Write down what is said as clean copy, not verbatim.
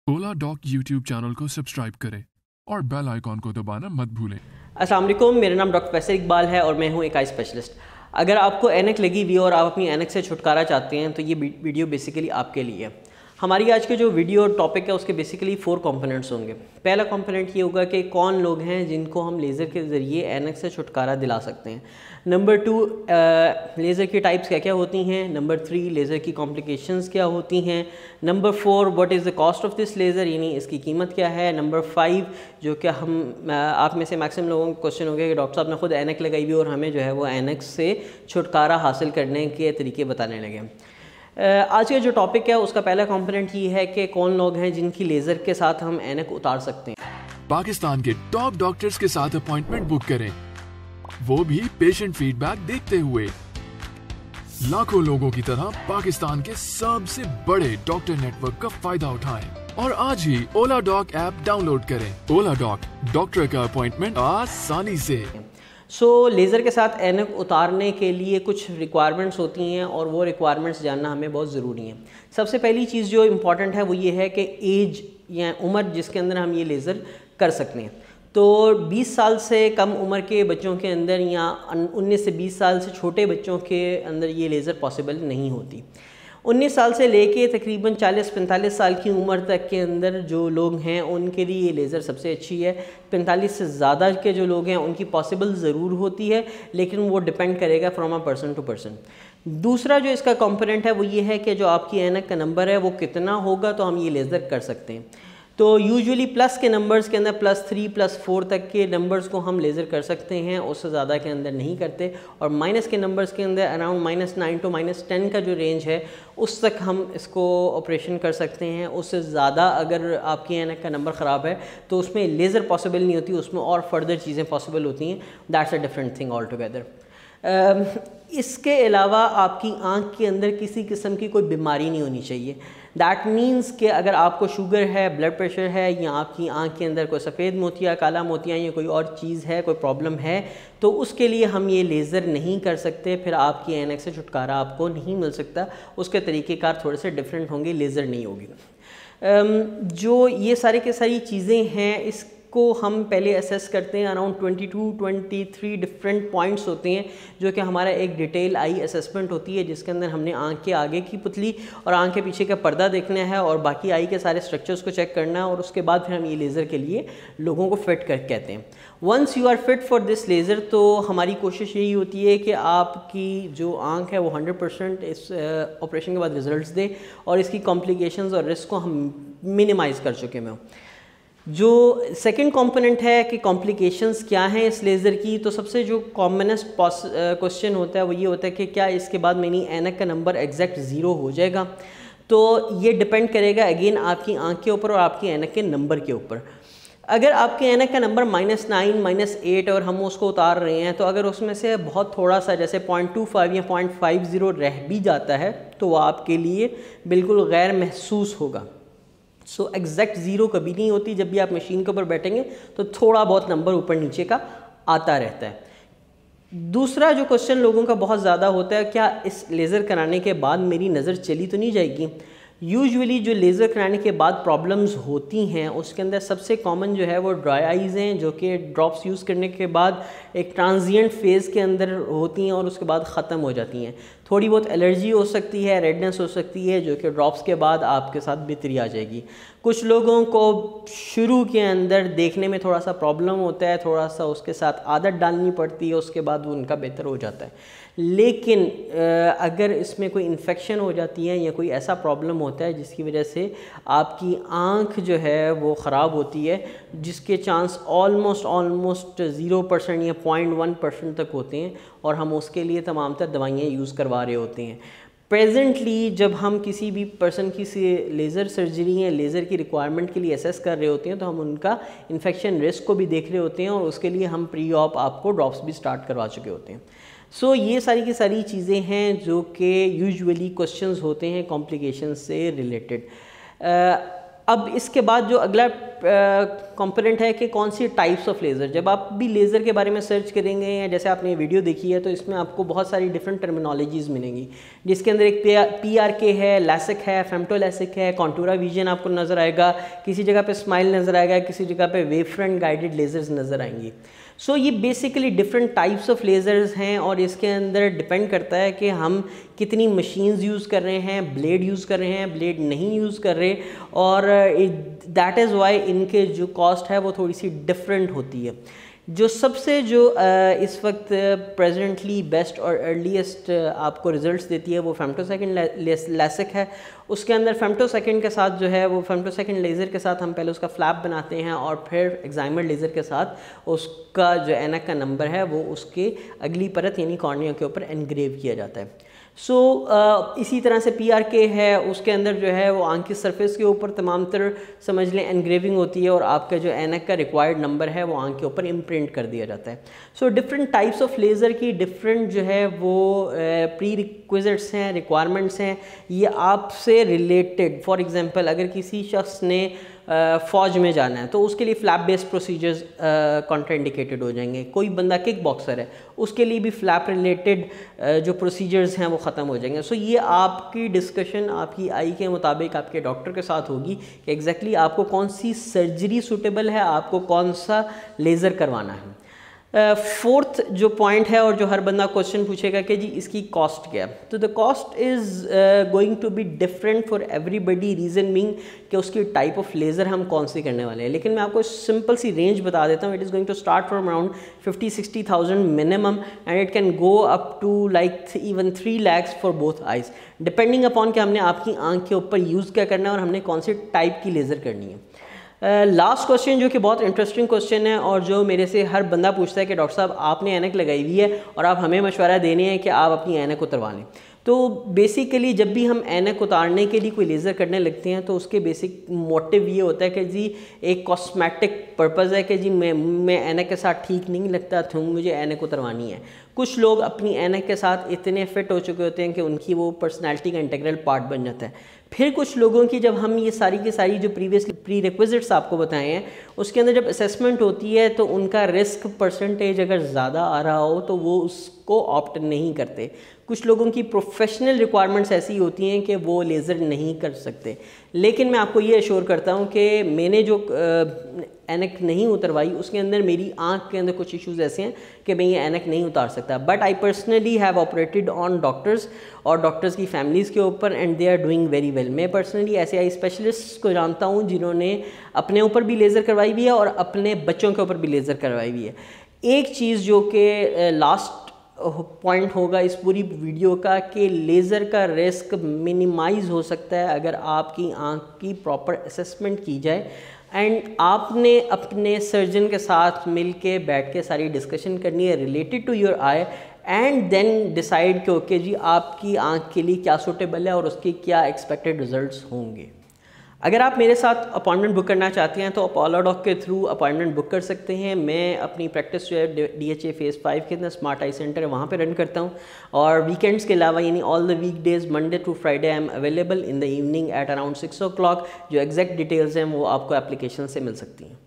ओला dock YouTube channel को subscribe करें और बेल आइकॉन को दबाना मत भूलें। अस्सलाम वालेकुम, मेरा नाम डॉक्टर फैसल इकबाल है और मैं हूं एक आई स्पेशलिस्ट। अगर आपको ऐनक लगी हुई है और आप अपनी ऐनक से छुटकारा चाहते हैं तो ये वीडियो बेसिकली आपके लिए है। हमारी आज के जो वीडियो टॉपिक है उसके बेसिकली 4 कंपोनेंट्स होंगे। पहला कंपोनेंट ये होगा कि कौन लोग हैं जिनको हम लेज़र के ज़रिए ऐनक से छुटकारा दिला सकते हैं। नंबर 2, लेज़र की टाइप्स क्या क्या होती हैं। नंबर 3, लेज़र की कॉम्प्लिकेशंस क्या होती हैं। Number 4, what is the cost of this laser, यानी इसकी कीमत क्या है। नंबर 5, जो कि आप में से मैक्सिमम लोगों को क्वेश्चन हो गया कि डॉक्टर साहब ने खुद ऐनक लगाई हुई और हमें जो है वो ऐनक से छुटकारा हासिल करने के तरीके बताने लगे। आज का जो टॉपिक है उसका पहला कंपोनेंट ये है कि कौन लोग हैं जिनकी लेज़र के साथ हम ऐनक उतार सकते हैं। पाकिस्तान के टॉप डॉक्टर्स के साथ अपॉइंटमेंट बुक करें, वो भी पेशेंट फीडबैक देखते हुए। लाखों लोगों की तरह पाकिस्तान के सबसे बड़े डॉक्टर नेटवर्क का फायदा उठाएं और आज ही ओला डॉक ऐप डाउनलोड करें। ओला डॉक, डॉक्टर का अपॉइंटमेंट आसानी से। लेज़र के साथ ऐनक उतारने के लिए कुछ रिक्वायरमेंट्स होती हैं और वो रिक्वायरमेंट्स जानना हमें बहुत ज़रूरी है। सबसे पहली चीज़ जो इम्पॉर्टेंट है वो ये है कि एज या उम्र जिसके अंदर हम ये लेज़र कर सकते हैं। तो 20 साल से कम उम्र के बच्चों के अंदर या 19 से 20 साल से छोटे बच्चों के अंदर ये लेज़र पॉसिबल नहीं होती। 19 साल से लेके तकरीबन 40-45 साल की उम्र तक के अंदर जो लोग हैं उनके लिए ये लेज़र सबसे अच्छी है। 45 से ज़्यादा के जो लोग हैं उनकी पॉसिबल ज़रूर होती है, लेकिन वो डिपेंड करेगा from a person to person. दूसरा जो इसका कंपोनेंट है वो ये है कि जो आपकी ऐनक का नंबर है वो कितना होगा तो हम ये लेज़र कर सकते हैं। तो यूजुअली प्लस के नंबर्स के अंदर +3 +4 तक के नंबर्स को हम लेज़र कर सकते हैं, उससे ज़्यादा के अंदर नहीं करते। और माइनस के नंबर्स के अंदर अराउंड -9 to -10 का जो रेंज है उस तक हम इसको ऑपरेशन कर सकते हैं। उससे ज़्यादा अगर आपकी ऐनक का नंबर ख़राब है तो उसमें लेज़र पॉसिबल नहीं होती, उसमें और फर्दर चीज़ें पॉसिबल होती हैं। That's a different thing all together. इसके अलावा आपकी आँख के अंदर किसी किस्म की कोई बीमारी नहीं होनी चाहिए। दैट मीन्स कि अगर आपको शुगर है, ब्लड प्रेशर है या आपकी आँख के अंदर कोई सफ़ेद मोतिया, काला मोतिया या कोई और चीज़ है, कोई प्रॉब्लम है, तो उसके लिए हम ये लेज़र नहीं कर सकते। फिर आपकी ऐनक से छुटकारा आपको नहीं मिल सकता। उसके तरीक़ेकार थोड़े से डिफरेंट होंगे, लेज़र नहीं होगी। जो ये सारी की सारी चीज़ें हैं इसको हम पहले असेस करते हैं। अराउंड 22-23 डिफरेंट पॉइंट्स होते हैं जो कि हमारा एक डिटेल आई असेसमेंट होती है, जिसके अंदर हमने आँख के आगे की पुतली और आँख के पीछे का पर्दा देखना है और बाकी आई के सारे स्ट्रक्चर्स को चेक करना है और उसके बाद फिर हम ये लेज़र के लिए लोगों को फिट कर कहते हैं। Once you are fit for this laser तो हमारी कोशिश यही होती है कि आपकी जो आँख है वो 100% इस ऑपरेशन के बाद रिजल्ट्स दे और इसकी कॉम्प्लिकेशंस और रिस्क को हम मिनिमाइज़ कर चुके हैं। जो सेकंड कंपोनेंट है कि कॉम्प्लिकेशंस क्या हैं इस लेज़र की, तो सबसे जो कॉमनेस्ट क्वेश्चन होता है वो ये होता है कि क्या इसके बाद मेरी ऐनक का नंबर एग्जैक्ट 0 हो जाएगा। तो ये डिपेंड करेगा अगेन आपकी आँख के ऊपर और आपकी ऐनक के नंबर के ऊपर। अगर आपके ऐनक का नंबर -9 -8 और हम उसको उतार रहे हैं तो अगर उसमें से बहुत थोड़ा सा जैसे 0.25 या 0.50 रह भी जाता है तो वो आपके लिए बिल्कुल गैर महसूस होगा। एग्जैक्ट 0 कभी नहीं होती। जब भी आप मशीन के ऊपर बैठेंगे तो थोड़ा बहुत नंबर ऊपर नीचे का आता रहता है। दूसरा जो क्वेश्चन लोगों का बहुत ज़्यादा होता है, क्या इस लेज़र कराने के बाद मेरी नज़र चली तो नहीं जाएगी। यूजुअली जो लेज़र कराने के बाद प्रॉब्लम्स होती हैं उसके अंदर सबसे कॉमन जो है वो ड्राई आइज़ हैं, जो कि ड्रॉप्स यूज़ करने के बाद एक ट्रांजिएंट फेज़ के अंदर होती हैं और उसके बाद ख़त्म हो जाती हैं। थोड़ी बहुत एलर्जी हो सकती है, रेडनेस हो सकती है, जो कि ड्रॉप्स के बाद आपके साथ बेहतरी आ जाएगी। कुछ लोगों को शुरू के अंदर देखने में थोड़ा सा प्रॉब्लम होता है, थोड़ा सा उसके साथ आदत डालनी पड़ती है, उसके बाद वो उनका बेहतर हो जाता है। लेकिन अगर इसमें कोई इन्फेक्शन हो जाती है या कोई ऐसा प्रॉब्लम होता है जिसकी वजह से आपकी आँख जो है वो ख़राब होती है, जिसके चांस ऑलमोस्ट 0% या 0.1% तक होते हैं और हम उसके लिए तमाम तर दवाइयाँ यूज़ करवा रहे होते हैं। प्रेजेंटली जब हम किसी भी पर्सन की लेज़र सर्जरी या लेज़र की रिक्वायरमेंट के लिए असेस कर रहे होते हैं तो हम उनका इन्फेक्शन रिस्क को भी देख रहे होते हैं और उसके लिए हम प्री ऑप आपको ड्रॉप्स भी स्टार्ट करवा चुके होते हैं। ये सारी की सारी चीज़ें हैं जो कि यूजुअली क्वेश्चंस होते हैं कॉम्प्लिकेशन से रिलेटेड। अब इसके बाद जो अगला कंपोनेंट है कि कौन सी टाइप्स ऑफ लेज़र। जब आप भी लेज़र के बारे में सर्च करेंगे या जैसे आपने वीडियो देखी है तो इसमें आपको बहुत सारी डिफरेंट टर्मिनोलॉजीज़ मिलेंगी, जिसके अंदर एक PRK है, लैसिक है, फेम्टोलैसिक है, कॉन्टूरा विजन आपको नज़र आएगा, किसी जगह पे स्माइल नज़र आएगा, किसी जगह पे वेव फ्रंट गाइडेड लेज़र्स नज़र आएंगी। सो ये basically different types of lasers हैं और इसके अंदर डिपेंड करता है कि हम कितनी मशीन्स यूज़ कर रहे हैं, ब्लेड यूज़ कर रहे हैं, ब्लेड नहीं यूज़ कर रहे, और दैट इज़ वाई इनके जो कॉस्ट है वो थोड़ी सी डिफरेंट होती है। जो सबसे जो इस वक्त प्रेजेंटली बेस्ट और अर्लीस्ट आपको रिजल्ट्स देती है वो फेम्टोसेकंड लैसिक है। उसके अंदर फेम्टोसेकंड के साथ जो है वो फेम्टोसेकंड लेज़र के साथ हम पहले उसका फ्लैप बनाते हैं और फिर एक्साइमर लेज़र के साथ उसका जो एनक का नंबर है वो उसके अगली परत यानी कॉर्निया के ऊपर एनग्रेव किया जाता है। सो इसी तरह से PRK है, उसके अंदर जो है वो आंख की सरफेस के ऊपर तमाम तर समझ लें एनग्रेविंग होती है और आपका जो एनक का रिक्वायर्ड नंबर है वो आंख के ऊपर इम्प्रिंट कर दिया जाता है। So different types of laser की डिफरेंट जो है वो प्री रिक्विजिट्स हैं, रिक्वायरमेंट्स हैं, ये आपसे रिलेटेड। फॉर एग्जांपल अगर किसी शख्स ने फ़ौज में जाना है तो उसके लिए फ्लैप बेस्ड प्रोसीजर्स कॉन्ट्राइंडिकेटेड हो जाएंगे। कोई बंदा किक बॉक्सर है उसके लिए भी फ्लैप रिलेटेड जो प्रोसीजर्स हैं वो ख़त्म हो जाएंगे। सो ये आपकी डिस्कशन आपकी आई के मुताबिक आपके डॉक्टर के साथ होगी कि एग्जैक्टली आपको कौन सी सर्जरी सूटेबल है, आपको कौन सा लेज़र करवाना है। फोर्थ जो पॉइंट है और जो हर बंदा क्वेश्चन पूछेगा कि जी इसकी कॉस्ट क्या है, तो the cost is going to be different for everybody, reason being कि उसकी टाइप ऑफ लेज़र हम कौन सी करने वाले हैं। लेकिन मैं आपको सिंपल सी रेंज बता देता हूँ। It is going to start from around 50-60,000 minimum and it can go up to like even 3 lakhs for both eyes, depending upon कि हमने आपकी आंख के ऊपर यूज़ क्या करना है और हमने कौन सी टाइप की लेज़र करनी है। लास्ट क्वेश्चन जो कि बहुत इंटरेस्टिंग क्वेश्चन है और जो मेरे से हर बंदा पूछता है कि डॉक्टर साहब आपने ऐनक लगाई हुई है और आप हमें मशवरा देने हैं कि आप अपनी ऐनक उतरवा लें। तो बेसिकली जब भी हम ऐनक उतारने के लिए कोई लेज़र करने लगते हैं तो उसके बेसिक मोटिव ये होता है कि जी एक कॉस्मेटिक पर्पज़ है कि जी मैं ऐनक के साथ ठीक नहीं लगता तो मुझे ऐनक उतरवानी है। कुछ लोग अपनी ऐनक के साथ इतने फिट हो चुके होते हैं कि उनकी वो पर्सनैलिटी का इंटीग्रल पार्ट बन जाता है। फिर कुछ लोगों की जब हम ये सारी की सारी जो प्रीवियस प्री रिक्विजिट्स आपको बताए हैं उसके अंदर जब असेसमेंट होती है तो उनका रिस्क परसेंटेज अगर ज़्यादा आ रहा हो तो वो उसको ऑप्ट नहीं करते। कुछ लोगों की प्रोफेशनल रिक्वायरमेंट्स ऐसी होती हैं कि वो लेज़र नहीं कर सकते। लेकिन मैं आपको ये अश्योर करता हूँ कि मैंने जो ऐनक नहीं उतरवाई उसके अंदर मेरी आंख के अंदर कुछ इश्यूज़ ऐसे हैं कि मैं ये ऐनक नहीं उतार सकता। But I personally have operated on doctors और डॉक्टर्स की फैमिलीज़ के ऊपर and they are doing very well. मैं पर्सनली ऐसे आई स्पेशलिस्ट को जानता हूँ जिन्होंने अपने ऊपर भी लेज़र करवाई हुई है और अपने बच्चों के ऊपर भी लेज़र करवाई हुई है। एक चीज़ जो कि लास्ट पॉइंट होगा इस पूरी वीडियो का कि लेज़र का रिस्क मिनिमाइज़ हो सकता है अगर आपकी आंख की प्रॉपर असेसमेंट की जाए एंड आपने अपने सर्जन के साथ मिल के बैठ के सारी डिस्कशन करनी है related to your eye and then decide कि ओके जी आपकी आंख के लिए क्या सूटेबल है और उसके क्या एक्सपेक्टेड रिजल्ट्स होंगे। अगर आप मेरे साथ अपॉइंटमेंट बुक करना चाहते हैं तो अपोलो डॉक के थ्रू अपॉइंटमेंट बुक कर सकते हैं। मैं अपनी प्रैक्टिस जो है DHA फेज़ 5 के अंदर स्मार्ट आई सेंटर है वहाँ पे रन करता हूँ और वीकेंड्स के अलावा यानी all the week days Monday to Friday I am available in the evening at around 6 o'clock। जो एग्जैक्ट डिटेल्स हैं वो आपको एप्लीकेशन से मिल सकती हैं।